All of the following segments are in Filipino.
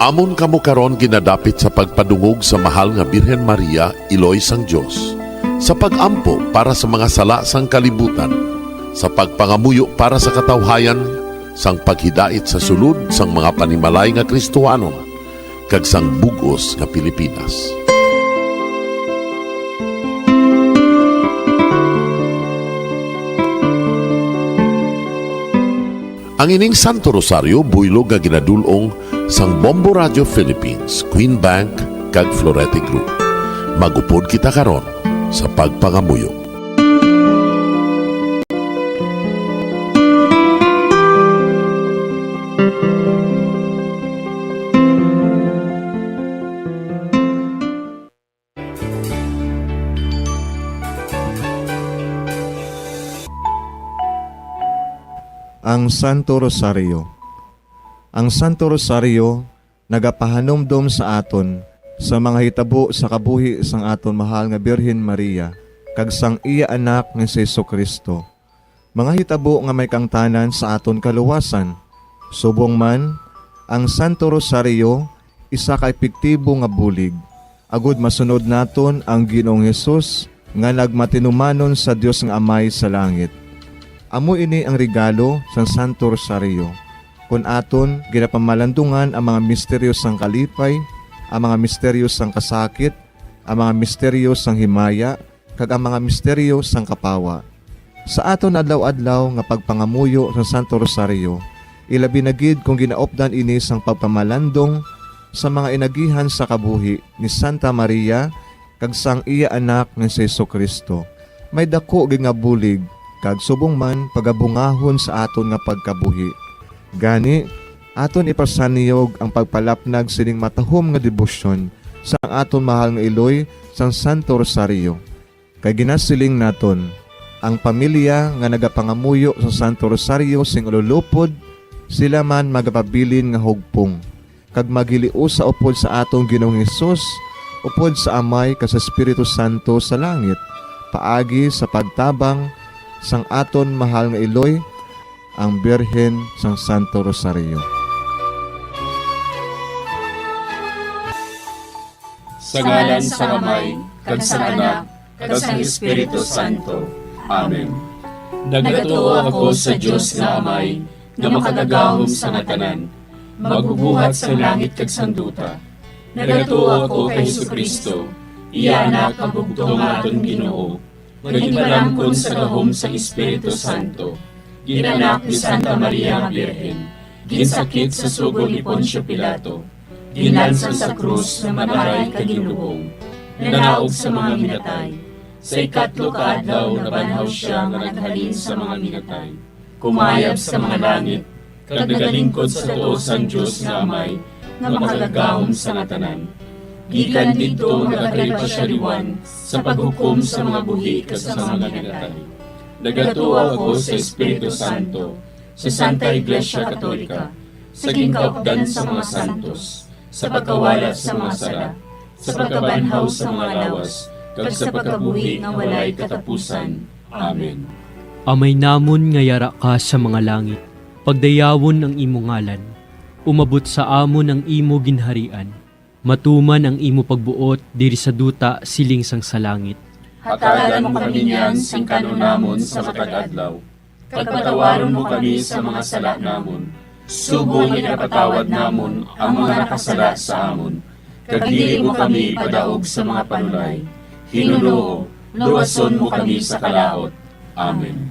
Amon kamo karon ginadapit sa pagpadungog sa mahal nga Birhen Maria, Iloy sang Dios, sa pagampo para sa mga sala sang kalibutan, sa pagpangamuyo para sa katawhayan, sang paghidait sa sulod sang mga panimalay nga Kristohanon, kag sang bugos nga Pilipinas. Ang ining Santo Rosario buylog nga ginadulong sang Bombo Radio Philippines, Queen Bank kag Florete Group. Magupod kita karon sa pagpangamuyo. Ang Santo Rosario. Ang Santo Rosario nagapahanomdom sa aton sa mga hitabo sa kabuhi sang aton mahal nga Birhen Maria kag sang iya anak nga si Jesucristo. Mga hitabo nga may kangtanan sa aton kaluwasan. Subong man, ang Santo Rosario isa ka epektibo nga bulig. Agud masunod naton ang Ginoong Hesus nga nagmatinumanon sa Dios nga Amay sa langit. Amo ini ang regalo sa Santo Rosario. Kung aton ginapamalandungan ang mga misteryo sang kalipay, ang mga misteryo sang kasakit, ang mga misteryo sang himaya, kag ang mga misteryo sang kapawa. Sa aton adlaw-adlaw nga pagpangamuyo sa Santo Rosario, ilabi na gid kung ginaopdan ini sang pagpamalandong sa mga inagihan sa kabuhi ni Santa Maria kag sang iya anak nga si Jesucristo. May dako gid nga bulig kag subong man pagabungahon sa aton nga pagkabuhi. Gani, aton ipasaniyog ang pagpalapnag sining matahom nga debosyon sa aton mahal nga Iloy sang Santo Rosario. Kay ginasiling naton, ang pamilya nga nagapangamuyo sa Santo Rosario sing ululupod, sila man magapabilin nga hugpong. Kag magiliu sa upod sa atong Ginoong Hesus, upod sa Amay ka sa Espiritu Santo sa langit, paagi sa pagtabang sang aton mahal nga Iloy, ang Birhen sang Santo Rosario. Sa ngalan sa Amay, kag sa Anak, kag sa Espiritu Santo. Amen. Nagatuo ako sa Dios nga Amay, nga makagagahom sa nga tanan, magbubuhat sa langit kag sanduta. Nagatuo ako kay Jesucristo, iya anak ang bugtong aton Ginoo, nagimbalangkon sa gahom sa Espiritu Santo, ginanak ni Santa Maria nga Birhen, ginsakit sa sugod ni Poncio Pilato, ginlansang sa krus na mamaray kag ginlubong, nanaog sa mga minatay. Sa ikatlo ka adlaw nabanhaw siya nga naghalin sa mga minatay, kumayab sa mga langit, kag nagalingkod sa tuo sang Dios nga Amay, nga makagagahom sa nga tanan. Gikan dito nagakalipasyariwan sa paghukom sa mga buhi kag sa mga minatay. Nagatuo ako sa Espiritu Santo, sa Santa Iglesia Katolika, sa gingkaupdan sa mga santos, sa pagkawala sa mga sala, sa pagkabanhaw sa mga lawas, kag sa pagkabuhi nga walay katapusan. Amen. Amay namon nga yara ka sa mga langit, pagdayawon ang imo ngalan, umabot sa amon ang imo ginharian, matuman ang imo pagbuot diri sa duta siling sang sa langit. Hatagan mo kami niyan sing kanunamon sa matag adlaw. Pagpatawaron mo kami sa mga sala namon. Sugo nga napatawad namon ang mga nakasala sa amon. Kag dili mo kami padaog sa mga panulay. Hinunoo, luwason mo kami sa kalaot. Amen.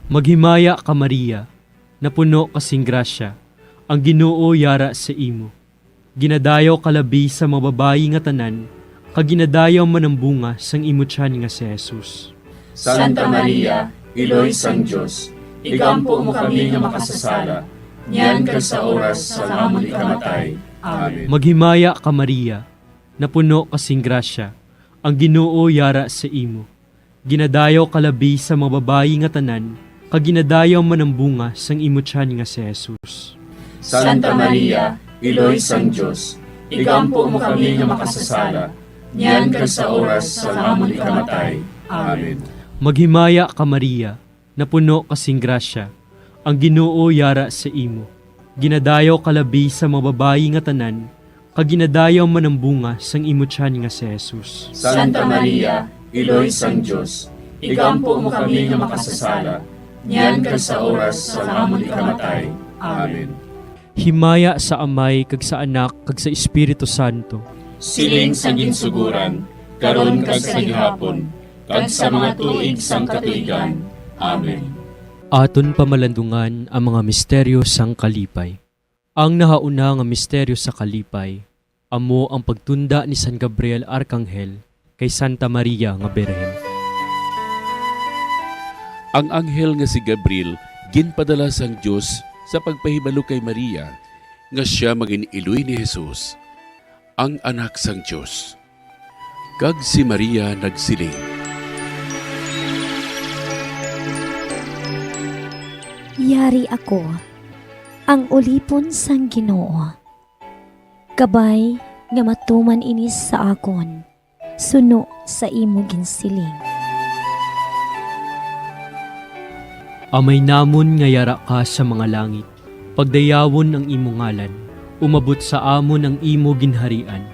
Maghimaya ka Maria, napuno kasing grasya, ang Ginoo yara sa imo. Ginadayaw kalabi sa mga babayi nga tanan, kag ginadayaw man ang bunga sang imo tiyan nga si Jesus. Santa Maria, Iloy sang Dios, igampo mo kami nga makasasala, niyan kag sa oras sa amon ikamatay. Amen. Maghimaya ka Maria, napuno kasing grasya, ang Ginoo yara sa imo. Ginadayaw kalabi sa mga babayi nga tanan, kag ginadayaw man ang bunga sang imo tiyan nga si Jesus. Santa Maria, Iloy sang Dios, igampo mo kami nga makasasala, niyan kag sa oras sa amon ikamatay. Amen. Maghimaya ka Maria, napuno kasing grasya, ang Ginoo yara sa imo. Ginadayaw kalabi sa mga babayi nga tanan, kaginadayaw man ang bunga sang imutyan nga si Jesus. Santa Maria, Iloy sang Diyos, igampo mo kami nga makasasala, niyan kag sa oras sa amon ikamatay. Amen. Himaya sa Amay, kag sa Anak, kag sa Espiritu Santo. Siling sa ginsuguran, karon kag sa gihapon, kag sa mga tuig sang katuigan. Amen. Aton pamalandungan ang mga misteryo sang kalipay. Ang nahauna nga misteryo sa kalipay, amo ang pagtunda ni San Gabriel Arkanghel kay Santa Maria nga Birhen. Ang anghel nga si Gabriel ginpadala sang Dios sa pagpahibalo kay Maria nga siya maging iloy ni Jesus, ang anak sang Dios. Kag si Maria nagsiling, Yari ako, ang ulipon sang Ginoo. Kabay nga matuman inis sa akon, suno sa imo ginsiling. Amay namon nga yara ka sa mga langit, pagdayawon ang imo ngalan, umabot sa amon ang imo ginharian,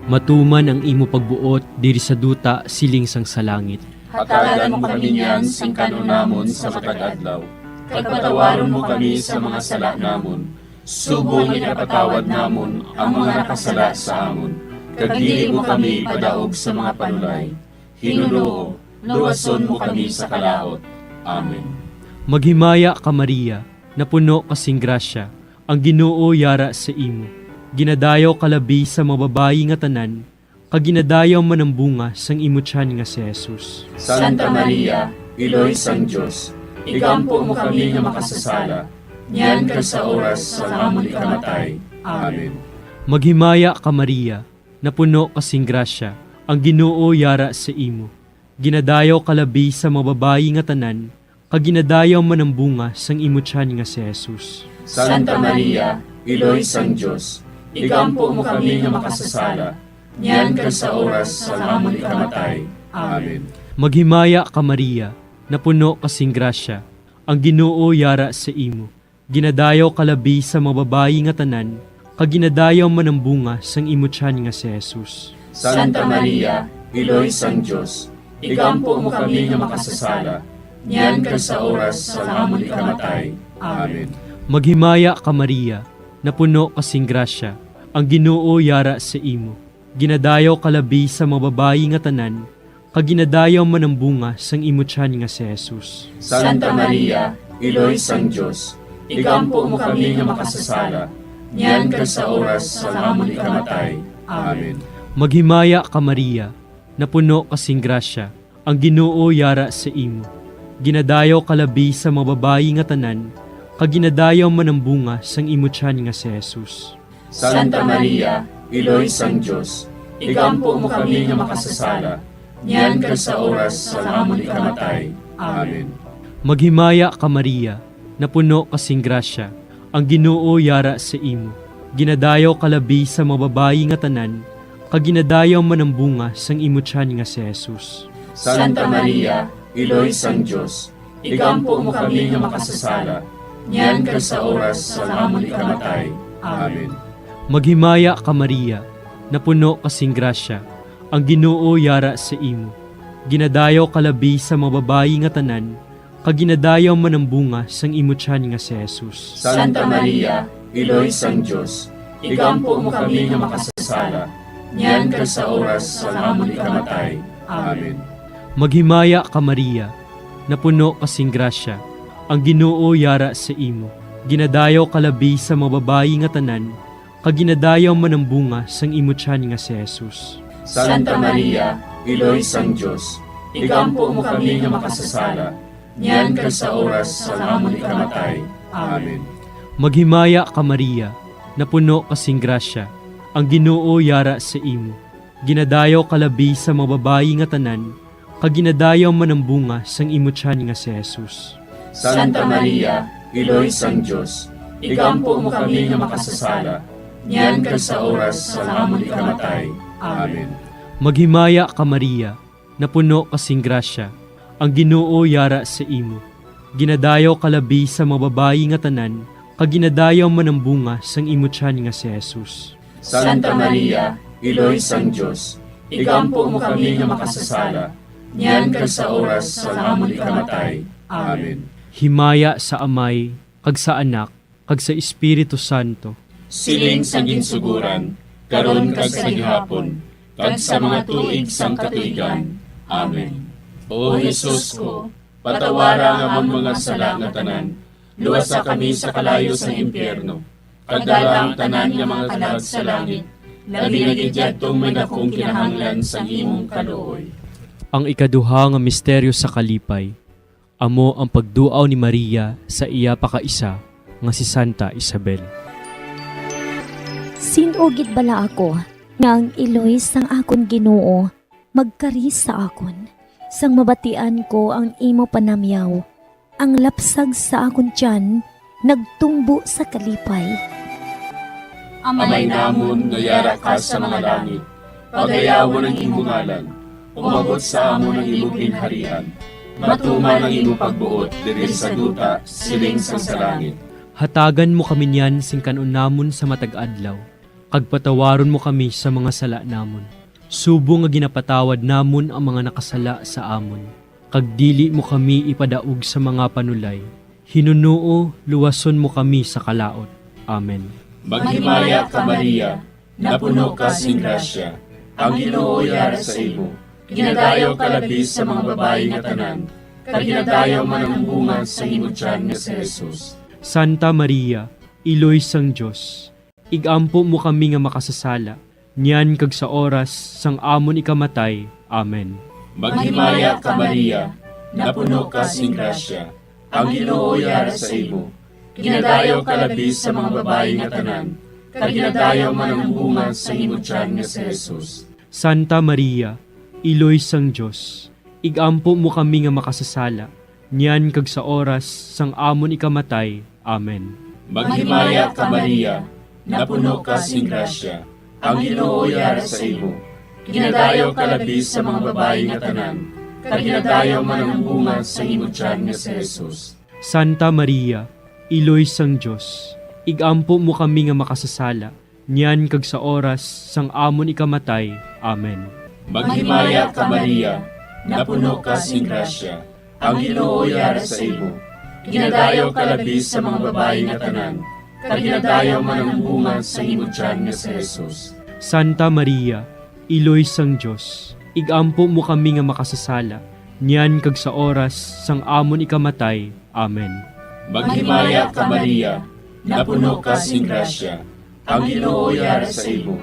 matuman ang imo pagbuot diri sa duta siling sang sa langit. Hatagan mo kami niyan sing kanunamon sa matag adlaw. Pagpatawaron mo kami sa mga sala namon. Subong ipatawad namon ang mga nakasala sa amon. Kag dili mo kami padaog sa mga panulay. Hinunoo, luwason mo kami sa kalaot. Amen. Maghimaya ka Maria, napuno kasing grasya, ang Ginoo yara sa imo. Ginadayaw kalabi sa mga babayi nga tanan, kag ginadayaw man ang bunga sang imutyan nga si Jesus. Santa Maria, Iloy sang Diyos, igampo mo kami nga makasasala, niyan kag sa oras sa amon ikamatay. Amen. Maghimaya ka Maria, napuno kasing grasya, ang Ginoo yara sa imo. Ginadayaw kalabi sa mga babayi nga tanan, kag ginadayaw man ang bunga sang imutyan nga si Jesus. Santa Maria, Iloy sang Diyos, igampo mo kami nga makasasala, niyan kag sa oras sa amon ikamatay. Amen. Maghimaya ka Maria, napuno kasing grasya, ang Ginoo yara sa imo. Ginadayaw kalabi sa mga babayi nga tanan, kag ginadayaw man ang bunga sang imutyan nga si Jesus. Santa Maria, Iloy sang Diyos, igampo mo kami nga makasasala, niyan kag sa oras sa amon ikamatay. Amen. Maghimaya ka Maria, napuno kasing grasya, ang Ginoo yara sa imo. Ginadayaw kalabi sa mga babayi nga tanan, kag ginadayaw man ang bunga sang imutyan nga si Jesus. Santa Maria, Iloy sang Diyos, igampo mo kami nga makasasala, niyan kag sa oras sa amon ikamatay. Amen. Maghimaya ka Maria, napuno kasing grasya, ang Ginoo yara sa imo. Ginadayaw kalabi sa mga babayi nga tanan, kag ginadayaw man ang bunga sang imutyan nga si Jesus. Santa Maria, Iloy sang Diyos, igampo mo kami nga makasasala, niyan kag sa oras sa amon ikamatay. Amen. Maghimaya ka Maria, napuno kasing grasya, ang Ginoo yara sa imo. Ginadayaw kalabi sa mga babayi nga tanan, kag ginadayaw man ang bunga sang imutyan nga si Jesus. Santa Maria, Iloy sang Diyos, igampo mo kami nga makasasala, niyan kag sa oras sa amon ikamatay. Amen. Maghimaya ka Maria, napuno kasing grasya, ang Ginoo yara sa imo. Ginadayaw kalabi sa mga babayi nga tanan, kag ginadayaw man ang bunga sang imutyan nga si Jesus. Santa Maria, Iloy sang Diyos, igampo mo kami nga makasasala, niyan kag sa oras sa amon ikamatay. Amen. Maghimaya ka Maria, napuno kasing grasya, ang Ginoo yara sa imo. Ginadayaw kalabi sa mga babayi nga tanan, kag ginadayaw man ang bunga sang imutyan nga si Jesus. Santa Maria, Iloy sang Diyos, igampo mo kami nga makasasala, niyan kag sa oras sa amon ikamatay. Amen. Maghimaya ka Maria, napuno kasing grasya, ang Ginoo yara sa imo. Ginadayaw kalabi sa mga babayi nga tanan, kag ginadayaw man ang bunga sang imutyan nga si Jesus. Santa Maria, Iloy sang Diyos, igampo mo kami nga makasasala, niyan kag sa oras sa amon ikamatay. Amen. Maghimaya ka Maria, napuno kasing grasya, ang Ginoo yara sa imo. Ginadayaw kalabi sa mga babayi nga tanan, kag ginadayaw man ang bunga sang imutyan nga si Jesus. Santa Maria, Iloy sang Dios, igampo mo kami nga makasasala, niyan kag sa oras sa amon ikamatay. Amen. Himaya sa Amay, kag sa Anak, kag sa Espiritu Santo. Siling sang ginsuguran, karon kag sa gihapon, kag sa mga tuig sang katuigan. Amen. O Jesus ko, patawara nga among mga sala nga tanan, luwasa kami sa kalayo sa impyerno, kagdala ang tanan nga mga kalag sa langit, labi na gidyadtong may dakong kinahanglan sa imong kaluoy. Ang ikaduha nga misteryo sa kalipay, amo ang pagduaw ni Maria sa iya pakaisa nga si Santa Isabel. Sinugid bala ako nga ang iloy sang akon Ginoo magkaris sa akon. Sang mabatian ko ang imo panamyaw, ang lapsag sa akon tiyan nagtumbo sa kalipay. Amay namon nga yara ka sa mga langit, pagayawon ang imong ngalan, umabot sa amon ang imong ginharian, matuman ang imong pagbuot diri sa duta, siling sa langit. Hatagan mo kami niyan sing kanon namon sa matag adlaw, kag patawaron mo kami sa mga sala namon. Subo nga ginapatawad namon ang mga nakasala sa amon, kag dili mo kami ipadaog sa mga panulay. Hinunuo, luwason mo kami sa kalaot. Amen. Maghimaya ka Maria, napuno ka sing grasya, ang Ginoo yara sa imo. Ginadayaw ka labis sa mga babae nga tanan, kag ginadayaw man ang bunga sa imo tiyan nga si Jesus. Santa Maria, Iloy sang Dios, igampo mo kami nga makasasala, niyan kag sa oras sang amon ikamatay. Amen. Maghimaya ka Maria, napuno ka sing grasya, ang Ginoo yara sa imo. Ginadayaw ka labis sa mga babae nga tanan, kag ginadayaw man ang bunga sa imo tiyan nga si Jesus. Santa Maria, Iloy sang Dios, igampo mo kami nga makasasala, niyan kag sa oras sang amon ikamatay. Amen. Maghimaya ka Maria, napuno ka sing grasya, ang Ginoo yara sa imo. Ginadayaw ka labis sa mga babae nga tanan, kag ginadayaw man ang bunga sa imo tiyan nga si Jesus. Santa Maria, Iloy sang Dios, igampo mo kami nga makasasala, niyan kag sa oras sang amon ikamatay. Amen. Maghimaya ka Maria, napuno ka sing grasya, ang Ginoo yara sa imo. Ginadayaw ka labis sa mga babae nga tanan, kag ginadayaw man ang bunga sa imo tiyan nga si Jesus. Santa Maria, Iloy sang Dios, igampo mo kami nga makasasala, niyan kag sa oras sang amon ikamatay. Amen. Maghimaya ka Maria, napuno ka sing grasya, ang Ginoo yara sa imo.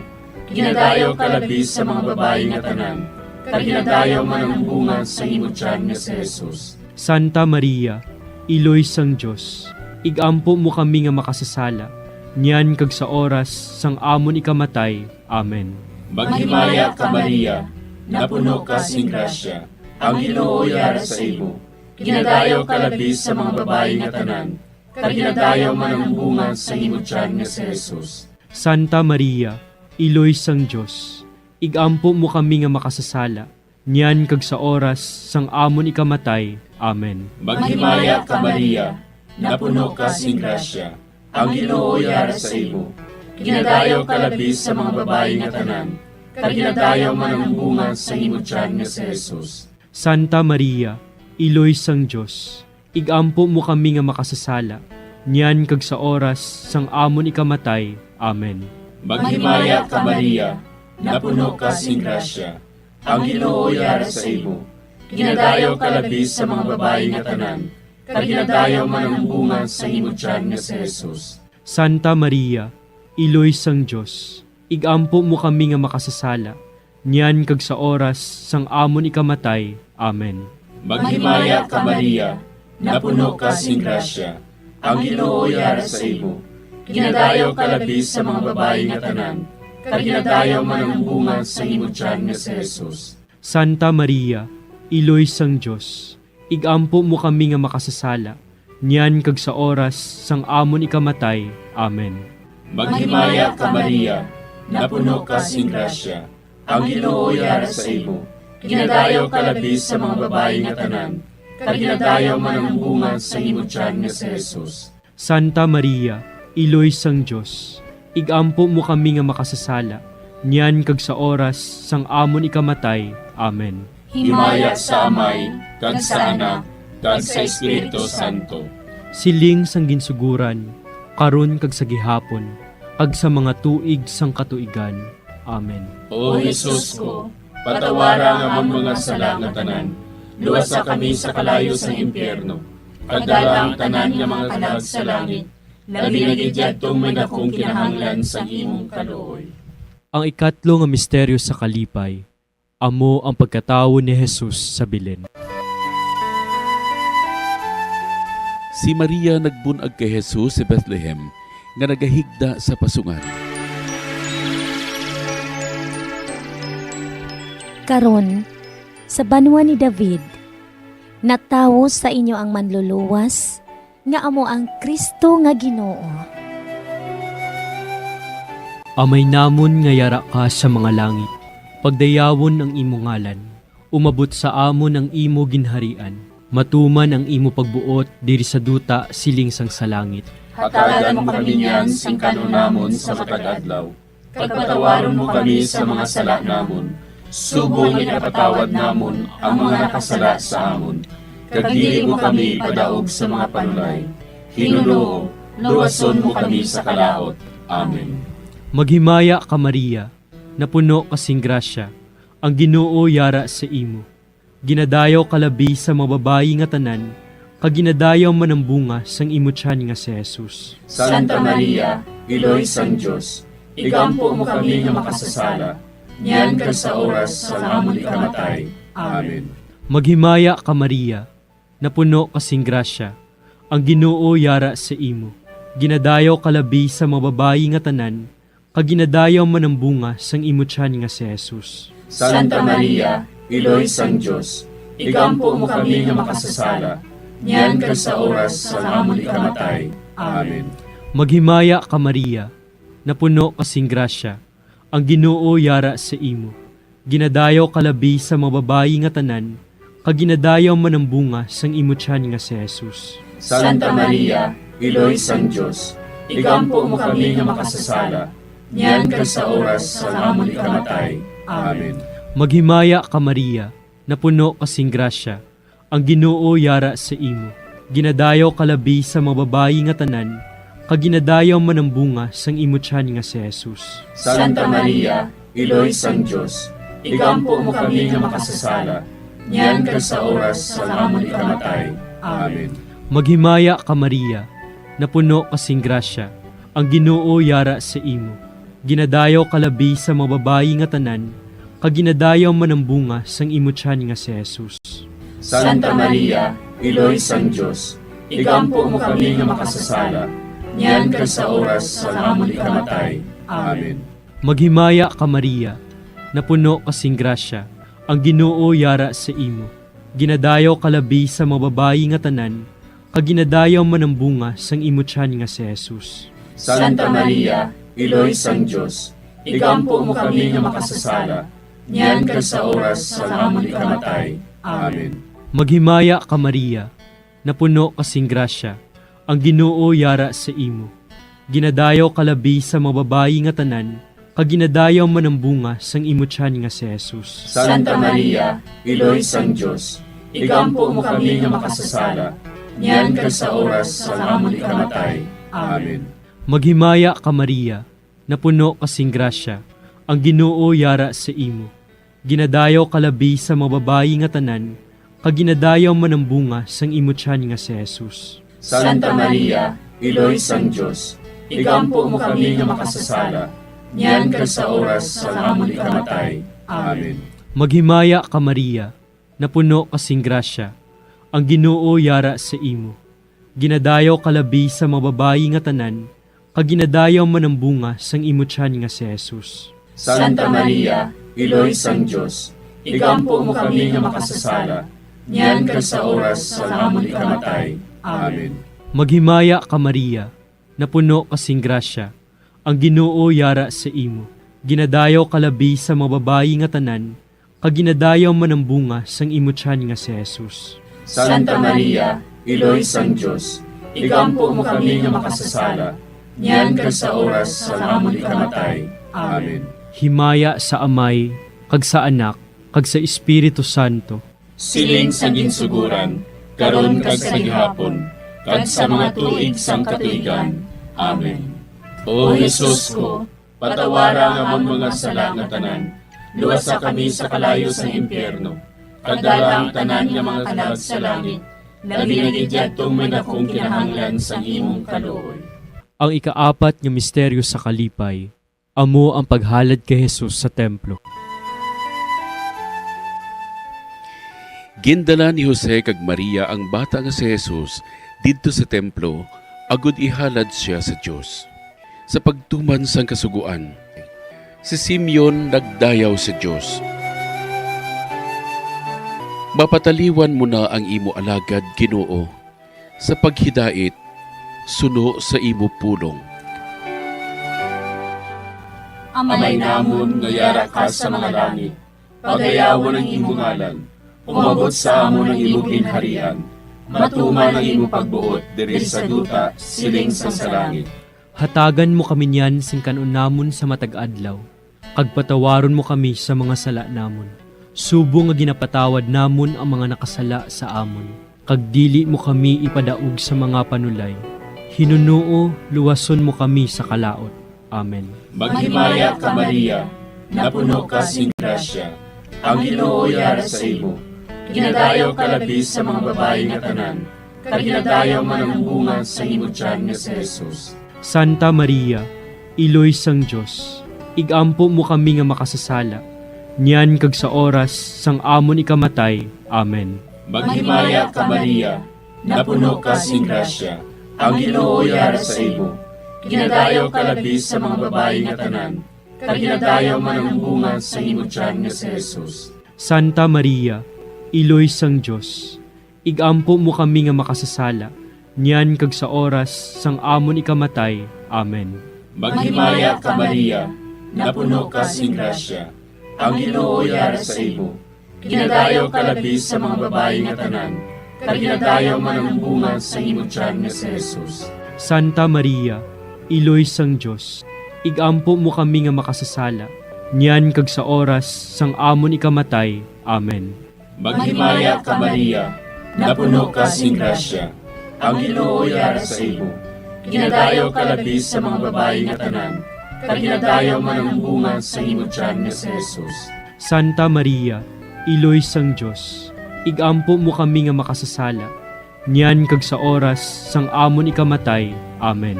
Ginadayaw ka labis sa mga babae nga tanan, kag ginadayaw man ang bunga sa imo tiyan nga si Jesus. Santa Maria, Iloy sang Dios, igampo mo kami nga makasasala, niyan kag sa oras sang amon ikamatay. Amen. Maghimaya ka Maria, napuno ka sing grasya, ang Ginoo yara sa imo. Ginadayaw ka labis sa mga babae nga tanan, kag ginadayaw man ang bunga sa imo tiyan nga si Jesus. Santa Maria, Iloy sang Dios, igampo mo kami nga makasasala, niyan kag sa oras sang amon ikamatay. Amen. Maghimaya ka Maria, napuno ka sing grasya, ang Ginoo yara sa imo. Ginadayaw ka labis sa mga babae nga tanan, kag ginadayaw man ang bunga sa imo tiyan nga si Jesus. Santa Maria, Iloy sang Dios, igampo mo kami nga makasasala, niyan kag sa oras sang amon ikamatay. Amen. Maghimaya ka Maria, napuno ka sing grasya, ang Ginoo yara sa imo. Ginadayaw ka labis sa mga babae nga tanan, kag ginadayaw man ang bunga sa imo tiyan nga si Jesus. Santa Maria, Iloy sang Dios, igampo mo kami nga makasasala, niyan kag sa oras sang amon ikamatay. Amen. Maghimaya ka Maria, napuno ka sing grasya, ang Ginoo yara sa imo. Ginadayaw ka labis sa mga babae nga tanan, kag ginadayaw man ang bunga sa imo tiyan nga si Jesus. Santa Maria, Iloy sang Dios, igampo mo kami nga makasasala, niyan kag sa oras sang amon ikamatay. Amen. Maghimaya ka Maria, napuno ka sing grasya, ang Ginoo yara sa imo. Ginadayaw ka labis sa mga babae nga tanan, kag ginadayaw man ang bunga sa imo tiyan nga si Jesus. Santa Maria, Iloy sang Dios, igampo mo kami nga makasasala, niyan kag sa oras sang amon ikamatay. Amen. Himaya sa Amay, kag sa Anak, kag sa Espiritu Santo. Siling sang ginsuguran, karon kag sa gihapon, kag sa mga tuig sang katuigan. Amen. O Jesus ko, patawara nga among mga sala nga tanan, luwasa kami sa kalayo sa impyerno, pagdala ang tanan nga mga kalag sa langit, labi na gidyadtong may dakong kinahanglan sa imong kaluoy. Ang ikatlo nga misteryo sa kalipay, amo ang pagkatawo ni Jesus sa Belen. Si Maria nagbunag kay Jesus sa Bethlehem nga nagahigda sa pasungan. Karon, sa banwa ni David, natawo sa inyo ang manluluwas, nga amo ang Kristo nga Ginoo. Amay namon nga yara ka sa mga langit, pagdayawon ang imo ngalan, umabot sa amon ang imo ginharian, matuman ang imo pagbuot diri sa duta siling sang sa langit. Hatagan mo kami niyan sing kanunamon sa matag adlaw, pagpatawaron mo kami sa mga sala namon, subong ipatawad namon ang mga nakasala sa amon, kag dili mo kami padaog sa mga panulay, hinuloo, luwason mo kami sa kalaot. Amen. Maghimaya ka Maria, napuno kasing grasya, ang Ginoo yara sa imo. Ginadayaw kalabi sa mga babayi nga tanan, kag ginadayaw man ang bunga sang imo tiyan nga si Jesus. Santa Maria, Iloy sang Diyos, igampo mo kami nga makasasala, niyan kag sa oras sa amon ikamatay. Amen. Maghimaya ka Maria, napuno kasing grasya, ang Ginoo yara sa imo. Ginadayaw kalabi sa mga babayi nga tanan, kag ginadayaw man ang bunga sang imo tiyan nga si Jesus. Santa Maria, Iloy sang Diyos, igampo mo kami nga makasasala, niyan kag sa oras sa amon ikamatay. Amen. Maghimaya ka Maria, napuno kasing grasya, ang Ginoo yara sa imo. Ginadayaw kalabi sa mga babayi nga tanan, kag ginadayaw man ang bunga sang imo tiyan nga si Jesus. Santa Maria, Iloy sang Diyos, igampo mo kami nga makasasala, niyan kag sa oras sa amon ikamatay. Amen. Maghimaya ka Maria, napuno kasing grasya, ang Ginoo yara sa imo. Ginadayaw kalabi sa mga babayi nga tanan, kag ginadayaw man ang bunga sang imo tiyan nga si Jesus. Santa Maria, Iloy sang Diyos, igampo mo kami nga makasasala, niyan kag sa oras sa amon ikamatay. Amen. Maghimaya ka Maria, napuno kasing grasya, ang Ginoo yara sa imo. Ginadayaw kalabi sa mga babayi nga tanan, kag ginadayaw man ang bunga sang imo tiyan nga si Jesus. Santa Maria, Iloy sang Diyos, igampo mo kami nga makasasala, niyan kag sa oras sa amon ikamatay. Amen. Maghimaya ka Maria, napuno kasing grasya, ang Ginoo yara sa imo. Ginadayaw kalabi sa mga babayi nga tanan, kag ginadayaw man ang bunga sang imo tiyan nga si Jesus. Santa Maria, Iloy sang Diyos, igampo mo kami nga makasasala, niyan kag sa oras sa amon ikamatay. Amen. Maghimaya ka Maria, napuno kasing grasya, ang Ginoo yara sa imo. Ginadayaw kalabi sa mga babayi nga tanan, kag ginadayaw man ang bunga sang imo tiyan nga si Jesus. Santa Maria, Iloy sang Diyos, igampo mo kami nga makasasala, niyan kag sa oras sa amon ikamatay. Amen. Maghimaya ka Maria, napuno kasing grasya, ang Ginoo yara sa imo. Ginadayaw kalabi sa mga babayi nga tanan, kag ginadayaw man ang bunga sang imo tiyan nga si Jesus. Santa Maria, Iloy sang Diyos, igampo mo kami nga makasasala, niyan kag sa oras sa amon ikamatay. Amen. Maghimaya ka Maria, napuno kasing grasya, ang Ginoo yara sa imo. Ginadayaw kalabi sa mga babayi nga tanan, kag ginadayaw man ang bunga sang imo tiyan nga si Jesus. Santa Maria, Iloy sang Diyos, igampo mo kami nga makasasala, niyan kag sa oras sa amon ikamatay. Amen. Maghimaya ka Maria, napuno kasing grasya, ang Ginoo yara sa imo. Ginadayaw kalabi sa mga babayi nga tanan, kag ginadayaw man ang bunga sang imo tiyan nga si Jesus. Santa Maria, Iloy sang Diyos, igampo mo kami nga makasasala, Nyan kag sa oras sa amon ikamatay. Amen. Himaya sa Amay, kag sa Anak, kag sa Espiritu Santo. Siling sa ginsuguran, karon kag sa gihapon, kag sa mga tuig sang katuigan. Amen. O Jesus ko, patawara nga amon mga sala nga tanan, luwasa kami sa kalayo sa impyerno, kag dala ang tanan nga mga kalag sa langit, labi nga gidyadtong may dakong kinahanglan sa imong kaluoy. Ang ikaapat nga misteryo sa kalipay, amo ang paghalad kay Jesus sa templo. Gindala ni Jose kag Maria ang bata nga si Jesus didto sa templo, agud ihalad siya sa Dios. Sa pagtuman sang kasuguan, si Simeon nagdayaw sa Dios. Mapataliwan mo na ang imo alagad, Ginoo, sa paghidait, suno sa imo pulong. Amay namon nga yara ka sa mga langit, pagayawan ang imong ngalan, umabot sa amon ang imong ginharian, matuman ang imong pagbuot diri sa duta, siling sa langit. Hatagan mo kami niyan sing kanunamon sa matag adlaw, kag patawaron mo kami sa mga sala namon. Subo nga ginapatawad namon ang mga nakasala sa amon, kag dili mo kami ipadaog sa mga panulay. Hinunuo, luwason mo kami sa kalaot. Amen. Maghimaya ka Maria, napuno ka sing grasya, ang Ginoo yara sa imo. Ginadayaw ka labis sa mga babae nga tanan, kag ginadayaw man ang bunga sa imo tiyan nga si Jesus. Santa Maria, Iloy sang Diyos, igampo mo kami nga makasasala, niyan kag sa oras sang amon ikamatay. Amen. Maghimaya ka Maria, napuno ka sing grasya, ang Ginoo yara sa imo. Ginadayaw ka labis sa mga babae nga tanan, kag ginadayaw man ang bunga sa imo tiyan nga si Jesus. Santa Maria, Iloy sang Diyos, igampo mo kami nga makasasala, niyan kag sa oras sang amon ikamatay. Amen. Maghimaya ka Maria, napuno ka sing grasya, ang Ginoo yara sa imo. Ginadayaw ka labis sa mga babae nga tanan, kag ginadayaw man ang bunga sa imo tiyan nga si Jesus. Santa Maria, Iloy sang Diyos, igampo mo kami nga makasasala, niyan kag sa oras sang amon ikamatay. Amen. Maghimaya ka Maria, napuno ka sing grasya, ang Ginoo yara sa imo. Ginadayaw ka labis sa mga babae nga tanan, kag ginadayaw man ang bunga sa imo tiyan nga si Jesus. Santa Maria, Iloy sang Diyos, igampo mo kami nga makasasala, niyan kag sa oras sang amon ikamatay. Amen.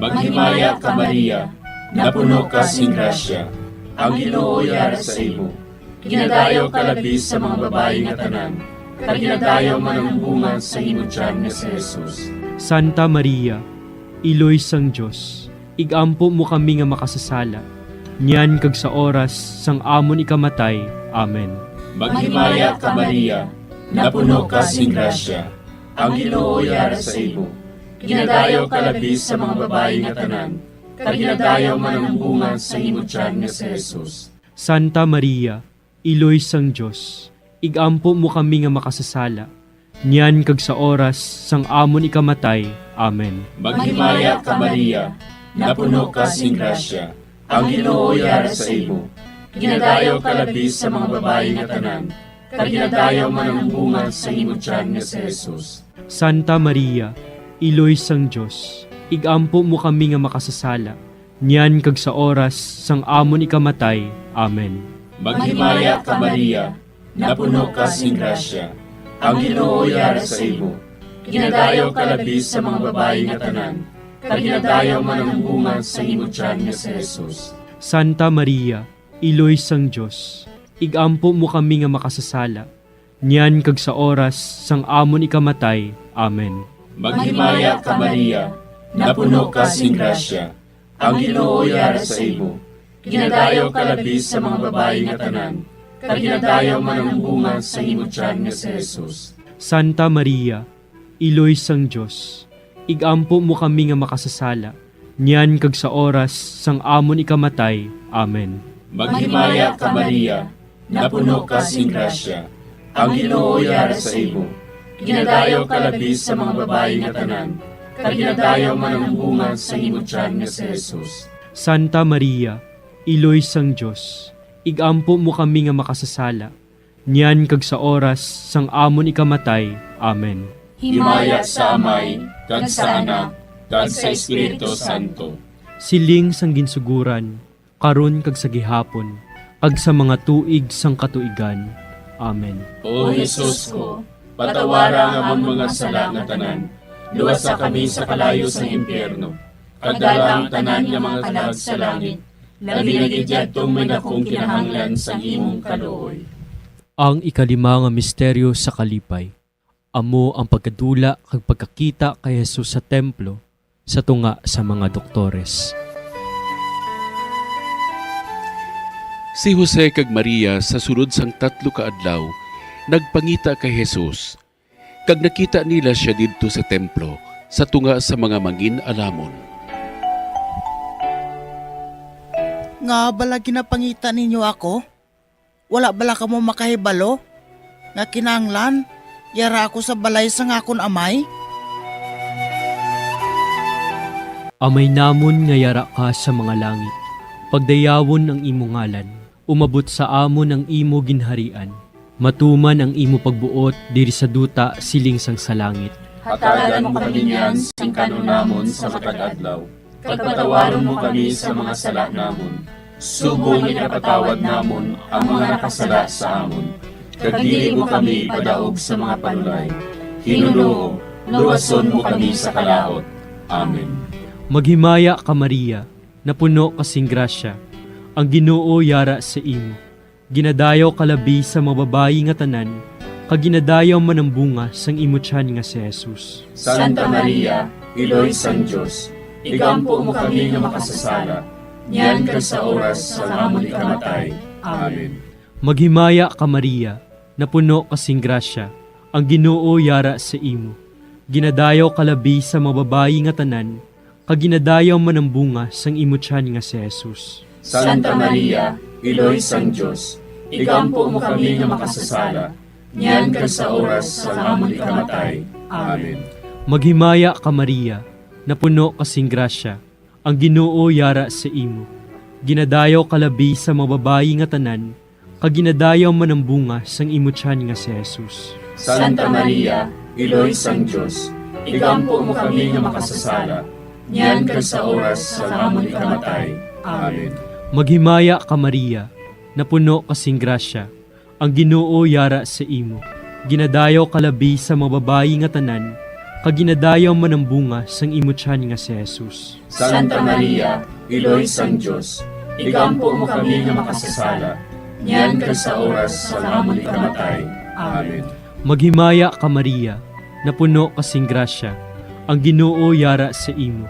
Maghimaya ka Maria, napuno ka sing grasya, ang Ginoo yara sa imo. Ginadayaw ka labis sa mga babae nga tanan, kag ginadayaw man ang bunga sa imo tiyan nga si Jesus. Santa Maria, Iloy sang Diyos, igampo mo kami nga makasasala, niyan kag sa oras sang amon ikamatay. Amen. Maghimaya ka Maria, napuno ka sing grasya, ang Ginoo yara sa imo. Ginadayaw ka labis sa mga babae nga tanan, kag ginadayaw man ang bunga sa imo tiyan nga si Jesus. Santa Maria, Iloy sang Diyos, igampo mo kami nga makasasala, niyan kag sa oras sang amon ikamatay. Amen. Maghimaya ka Maria, napuno ka sing grasya, ang Ginoo yara sa imo. Ginadayaw ka labis sa mga babae nga tanan, kag ginadayaw man ang bunga sa imo tiyan nga si Jesus. Santa Maria, Iloy sang Diyos, igampo mo kami nga makasasala, niyan kag sa oras sang amon ikamatay. Amen. Maghimaya ka Maria, napuno ka sing grasya, ang Ginoo yara sa imo. Ginadayaw ka labis sa mga babae nga tanan, kag ginadayaw man ang bunga sa imo tiyan nga si Jesus. Santa Maria, Iloy sang Diyos, igampo mo kami nga makasasala, niyan kag sa oras sang amon ikamatay. Amen. Maghimaya ka Maria, napuno ka sing grasya, ang Ginoo yara sa imo. Ginadayaw ka labis sa mga babae nga tanan, kag ginadayaw man ang bunga sa imo tiyan nga si Jesus. Santa Maria, Iloy sang Diyos, igampo mo kami nga makasasala, niyan kag sa oras sang amon ikamatay. Amen. Maghimaya ka Maria, napuno ka sing grasya, ang Ginoo yara sa imo. Ginadayaw ka labis sa mga babae nga tanan, kaginadayaw man ang bunga sa imong tiyan nga si Jesus. Santa Maria, Iloy sang Dios, igampo mo kami nga makasasala, niyan kag sa oras sang amon ikamatay. Amen. Himaya sa Amay, kag sa Anak, kag sa Espiritu Santo. Siling sang ginsuguran, karon kag sa gihapon, kag sa mga tuig sang katuigan. Amen. O Jesus ko, patawara ang among mga sala nga tanan, luwasa kami sa kalayo sa impyerno, kagdala ang tanan nga mga kalag sa langit, labi na gidyadtong may dakong kinahanglan sa imong kaluoy. Ang ikalima nga misteryo sa kalipay. Amo ang pagkadula kag pagkakita kay Jesus sa templo sa tunga sa mga doktores. Si Jose kag Maria sa sulod sang 3 ka adlaw nagpangita kay Jesus. Kag nakita nila siya didto sa templo sa tunga sa mga mangin-alamon. Nga bala ginapangita ninyo ako? Wala bala ka mo makahibalo? Nga kinanglan, yara ako sa balay sa ngakon amay? Amay namon nga yara ka sa mga langit. Pagdayawon ang imo ngalan, umabot sa amon ang imo ginharian. Matuman ang imo pagbuot diri sa duta siling sang sa langit. Hatagan mo kami niyan sing kanunamon sa matag adlaw. Pagpatawaron mo kami sa mga sala namon. Subong ipatawad namon ang mga nakasala sa amon. Kag dili mo kami padaog sa mga panulay. Hinunoo, luwason mo kami sa kalaot. Amen. Maghimaya ka Maria, napuno kasing grasya. Ang Ginoo yara sa imo. Ginadayaw kalabi sa mga babayi nga tanan, kag ginadayaw man ang bunga sang imo tiyan nga si Jesus. Santa Maria, Iloy sang Dios, igampo mo kami nga makasasala, niyan kag sa oras sa amon ikamatay. Amen. Maghimaya ka Maria, napuno kasing grasya. Ang Ginoo yara sa imo. Ginadayaw kalabi sa mga babayi nga tanan, kag ginadayaw man ang bunga sang imo tiyan nga si Jesus. Santa Maria, Iloy sang Dios, igampo mo kami nga makasasala, niyan kag sa oras sa amon ikamatay. Amen. Maghimaya ka Maria, napuno kasing grasya. Ang Ginoo yara sa imo. Ginadayaw kalabi sa mga babayi nga tanan, kag ginadayaw man ang bunga sang imo tiyan nga si Jesus. Santa Maria, Iloy sang Dios, igampo mo kami nga makasasala, niyan kag sa oras sa amon ikamatay. Amen. Maghimaya ka Maria, napuno kasing grasya. Ang Ginoo yara sa imo. Ginadayaw kalabi sa mga babayi nga tanan, kag ginadayaw man ang bunga sang imo tiyan nga si Jesus. Santa Maria, Iloy sang Dios, igampo mo kami nga makasasala, niyan kag sa oras sa amon ikamatay. Amen. Maghimaya ka Maria, napuno kasing grasya. Ang Ginoo yara sa imo.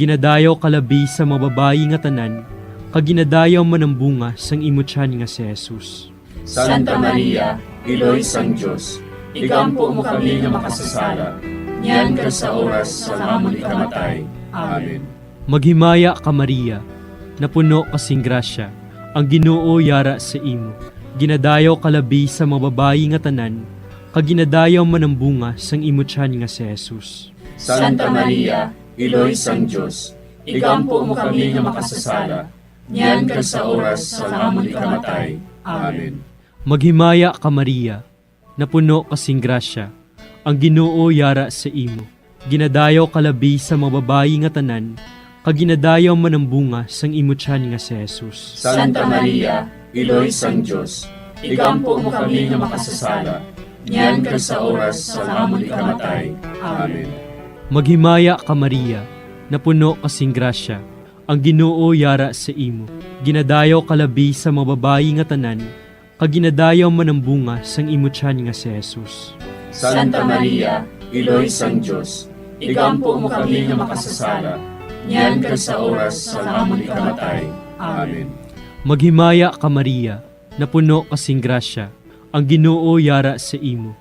Ginadayaw kalabi sa mga babayi nga tanan, kag ginadayaw man ang bunga sang imo tiyan nga si Jesus. Santa Maria, Iloy sang Dios, igampo mo kami nga makasasala, niyan kag sa oras sa amon ikamatay. Amen. Maghimaya ka Maria, napuno kasing grasya. Ang Ginoo yara sa imo. Ginadayaw kalabi sa mga babayi nga tanan, kag ginadayaw man ang bunga sang imo tiyan nga si Jesus. Santa Maria, Iloy sang Dios, igampo mo kami nga makasasala, niyan kag sa oras sa amon ikamatay. Amen. Maghimaya ka Maria, napuno kasing grasya. Ang Ginoo yara sa imo. Ginadayaw kalabi sa mga babayi nga tanan, kag ginadayaw man ang bunga sang imo tiyan nga si Jesus. Santa Maria, Iloy sang Dios, igampo mo kami nga makasasala, niyan kag sa oras sa amon ikamatay. Amen. Maghimaya ka Maria, napuno kasing grasya. Ang Ginoo yara sa imo. Ginadayaw kalabi sa mga babayi nga tanan, kag ginadayaw man ang bunga sang imo tiyan nga si Jesus. Santa Maria, Iloy sang Dios, igampo mo kami nga makasasala, niyan kag sa oras sa amon ikamatay. Amen. Maghimaya ka Maria, napuno kasing grasya. Ang Ginoo yara sa imo.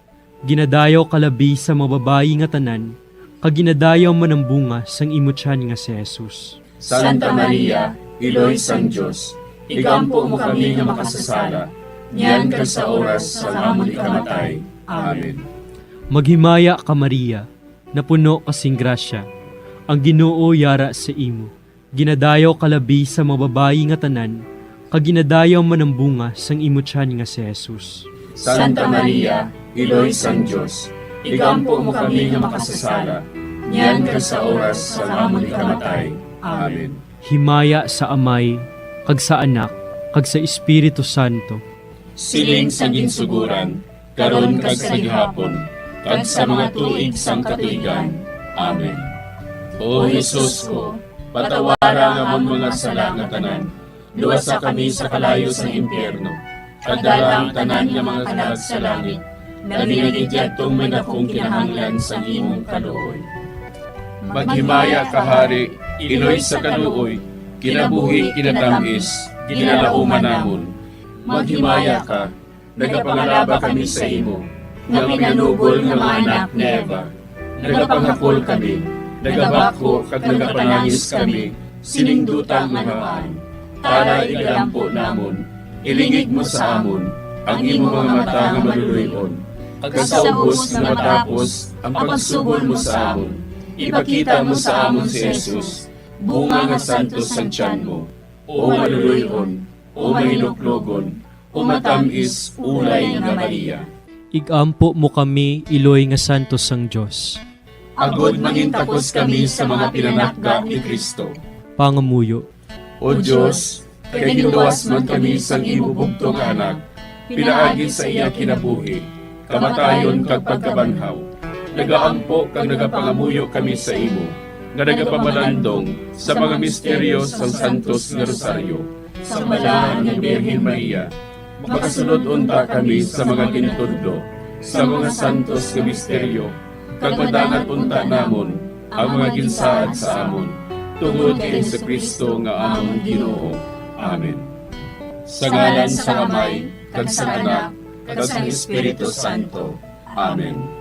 Ginadayaw kalabi sa mga babayi nga tanan, kag ginadayaw man ang bunga sang imo tiyan nga si Jesus. Santa Maria, Iloy sang Dios, igampo mo kami nga makasasala, niyan kag sa oras sa amon ikamatay. Amen. Maghimaya ka Maria, napuno kasing grasya. Ang Ginoo yara sa imo. Ginadayaw kalabi sa mga babayi nga tanan, kaginadayaw manambunga sang imo tiyan nga si Jesus. Santa Maria, Iloy sang Diyos, igampo mo kami nga makasasala, niyan ka sa oras sa amon ikamatay. Amen. Himaya sa Amay, kag sa Anak, kag sa Espiritu Santo. Siling sang ginsuguran, karon kag sa gihapon, kag sa mga tuig sang katuigan. Amen. O Jesus ko, patawara nga amon mga sala nga tanan, luwasa kami sa kalayo sa impyerno, kag dalang tanan nga mga kalag sa langit, na binigidyattong may dakong kinahanglan sa imong kaluoy. Maghimaya ka, Hari, Iloy sa kaluoy, kinabuhi kinatamis, ginalauman namon. Maghimaya ka, nagapangalaba kami sa imo, nga pinanugol nga mga anak ni Eva. Nagapanghakol kami, nagabako kag nagapanangis kami, siningdutang nagaan. Para igalampo namon, ilingig mo sa amon, ang imo mga mata nga maluluyon. Kag sa ubos nga matapos, ang pagsugol mo sa amon, ipakita mo sa amon si Jesus, bunga nga santos sa tiyan mo, o maluluyon, o mahiluklogon, o matamis ulay nga Maria. Igampo mo kami, Iloy nga Santos sang Diyos. Agod mangintapos kami sa mga pinanakda ni Kristo. Pangamuyo. O Diyos, kay giluwas man kami sang imo bugtong nga anak, pinaagi sa iya kinabuhi, kamatayon kag pagkabanhaw. Nagaampo kag nagapangamuyo kami sa imo, nga nagapamalandong sa mga misteryo sang Santos nga Rosaryo. Sa balahan ni Birhen Maria, makasunod unta kami sa mga ginitudlo, sa mga santos nga misteryo, kag madangat unta namon ang mga ginsaad sa amon, tungod kay Kristo nga among Ginoo. Amen. Sa ngalan sa Amay, kag sa Anak, kag sa Espiritu Santo. Amen.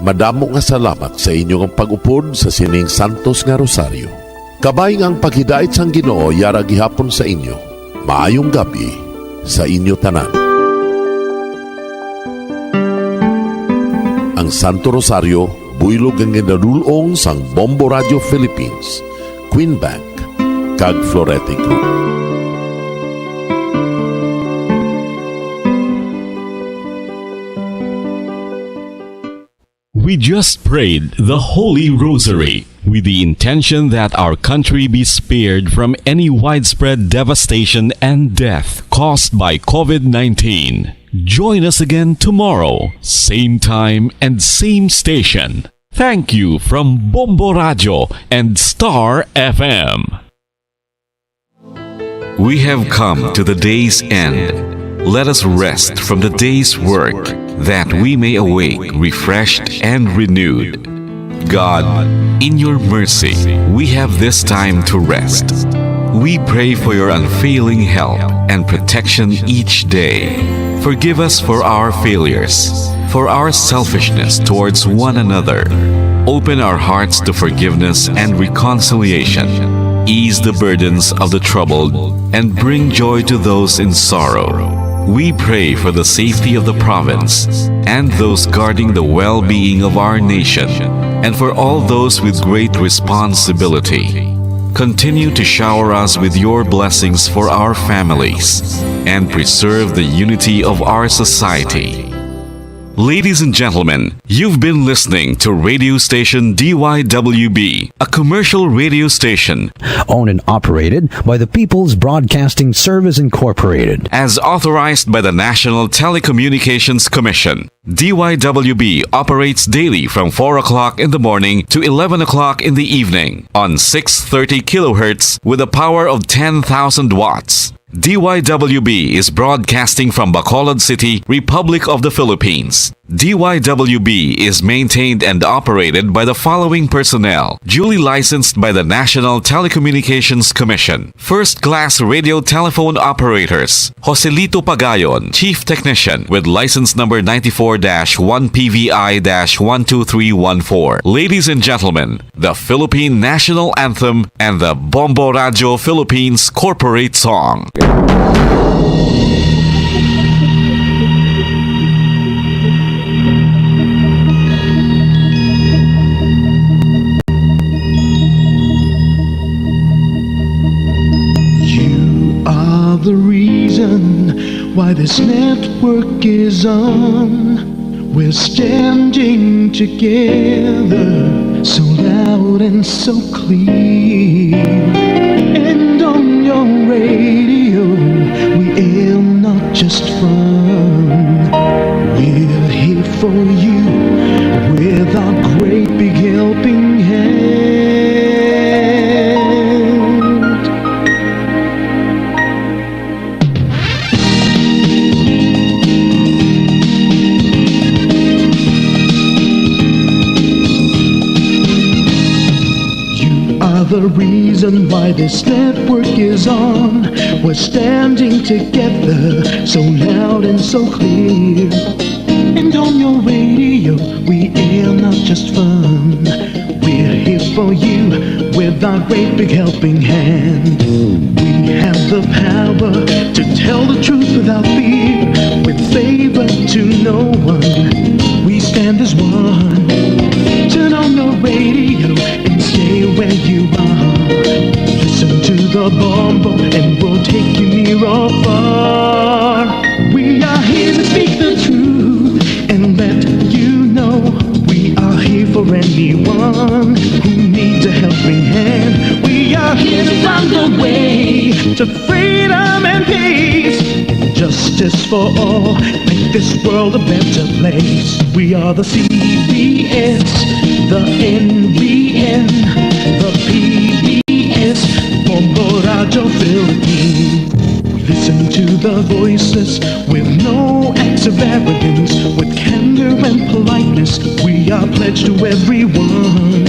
Madamo nga salamat sa inyong pag-upod sa sining Santos nga Rosaryo. Kabay nga ang paghidait sang Ginoo yara gihapon sa inyo. Maayong gabi sa inyo tanan. Ang Santo Rosario buylog ang ginadulong sang Bombo Radio Philippines, Queen Bank, kag Florete Group. We just prayed the Holy Rosary with the intention that our country be spared from any widespread devastation and death caused by COVID-19. Join us again tomorrow, same time and same station. Thank you from Bombo Radio and Star FM. We have come to the day's end. Let us rest from the day's work, that we may awake refreshed and renewed. God, in your mercy, we have this time to rest. We pray for your unfailing help and protection each day. Forgive us for our failures, for our selfishness towards one another. Open our hearts to forgiveness and reconciliation. Ease the burdens of the troubled and bring joy to those in sorrow. We pray for the safety of the province and those guarding the well-being of our nation, and for all those with great responsibility. Continue to shower us with your blessings for our families and preserve the unity of our society. Ladies and gentlemen, you've been listening to radio station DYWB, a commercial radio station owned and operated by the People's Broadcasting Service Incorporated. as authorized by the National Telecommunications Commission. DYWB operates daily from 4 o'clock in the morning to 11 o'clock in the evening on 630 kilohertz with a power of 10,000 watts. DYWB is broadcasting from Bacolod City, Republic of the Philippines. DYWB is maintained and operated by the following personnel, duly licensed by the National Telecommunications Commission. First-class radio telephone operators, Joselito Pagayon, Chief Technician, with license number 94-1PVI-12314. Ladies and gentlemen, the Philippine National Anthem and the Bombo Radio Philippines Corporate Song. The reason why this network is on. We're standing together, so loud and so clear. And on your radio, we aim not just fun. We're here for you with our great big helping hand. The reason why this network is on. We're standing together, so loud and so clear. And on your radio, we air not just fun. We're here for you with our great big helping hand. We have the power to tell the truth without fear, with favor to no one. We stand as one. Turn on your radio and stay where you are. Listen to the Bombo and we'll take you near or far. We are here to speak the truth and let you know. We are here for anyone who needs a helping hand. We are here to find the way to freedom and peace and justice for all. Make this world a better place. We are the CBS, the NBN, the PBS, Bombo Radio Philippines. We listen to the voices with no acts of arrogance, with candor and politeness. We are pledged to everyone.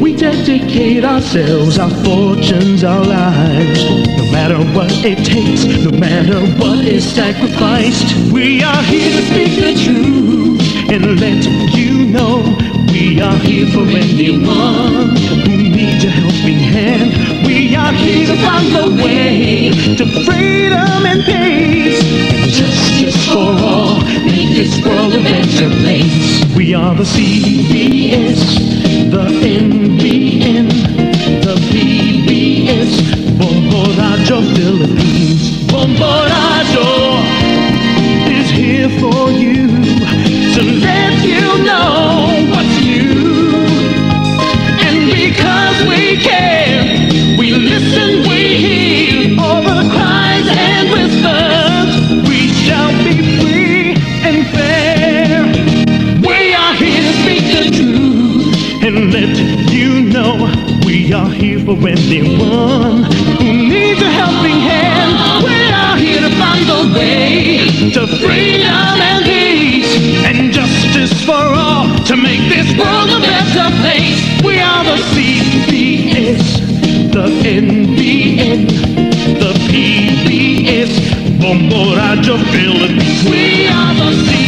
We dedicate ourselves, our fortunes, our lives. No matter what it takes, no matter what is sacrificed. We are here to speak the truth and let you know. We are here for anyone who needs a helping hand. We are here to find the way to freedom and peace and justice for all. Make this world a better place. We are the CBS, the NBN, the PBS, Bombo Radio Philippines. Bombo Radio is here for you to let you know what's new. And because we care, we listen, we hear all the cries and whispers. We shall be free and fair. We are here to speak the truth and let you know. We are here for anyone who needs a helping hand. We are here to find the way to freedom and peace and justice for all, to make this world a better place. We are the CBS, the NBN, the PBS, Bombo Radio Philippines. We are the CBS.